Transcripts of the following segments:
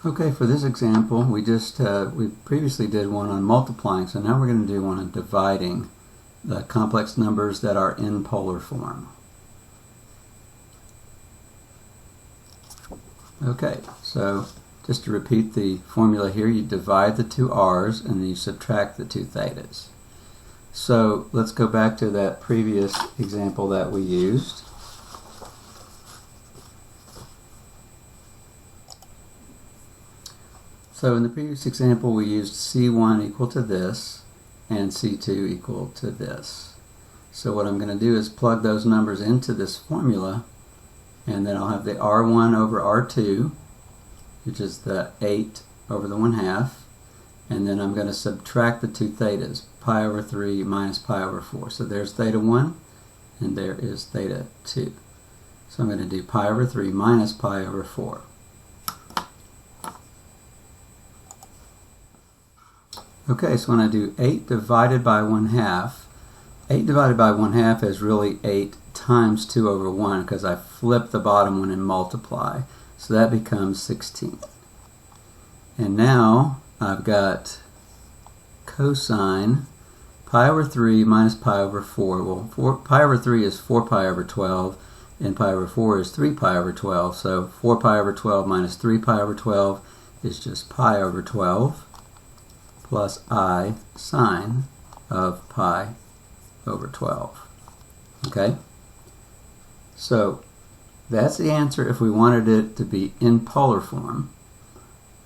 Okay, for this example, we previously did one on multiplying, so now we're going to do one on dividing the complex numbers that are in polar form. Okay, so just to repeat the formula here, you divide the two r's and then you subtract the two thetas. So let's go back to that previous example that we used. So in the previous example, we used C1 equal to this and C2 equal to this. So what I'm going to do is plug those numbers into this formula, and then I'll have the R1 over R2, which is the 8 over the 1/2, and then I'm going to subtract the two thetas, pi over 3 minus pi over 4. So there's theta 1, and there is theta 2. So I'm going to do pi over 3 minus pi over 4. Okay, so when I do 8 divided by 1/2, 8 divided by 1/2 is really 8 times 2 over 1 because I flip the bottom one and multiply. So that becomes 16. And now I've got cosine pi over 3 minus pi over 4. Well, pi over 3 is 4 pi over 12, and pi over 4 is 3 pi over 12. So 4 pi over 12 minus 3 pi over 12 is just pi over 12. Plus I sine of pi over 12. Okay? So that's the answer if we wanted it to be in polar form.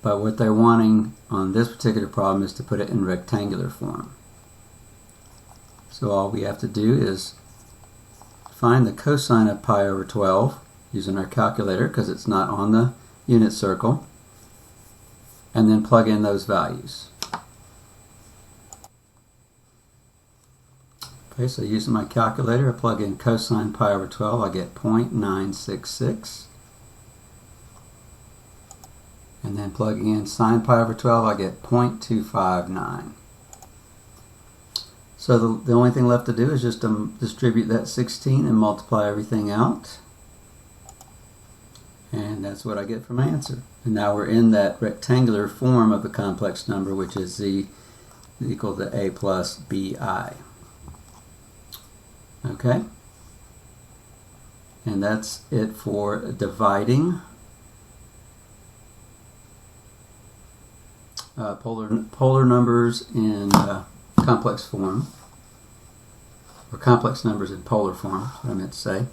But what they're wanting on this particular problem is to put it in rectangular form. So all we have to do is find the cosine of pi over 12 using our calculator because it's not on the unit circle, and then plug in those values. Okay, so using my calculator, I plug in cosine pi over 12, I get 0.966. And then plugging in sine pi over 12, I get 0.259. So the only thing left to do is just distribute that 16 and multiply everything out. And that's what I get for my answer. And now we're in that rectangular form of the complex number, which is z equal to a plus bi. Okay, and that's it for dividing polar numbers in complex form, or complex numbers in polar form, is what I meant to say.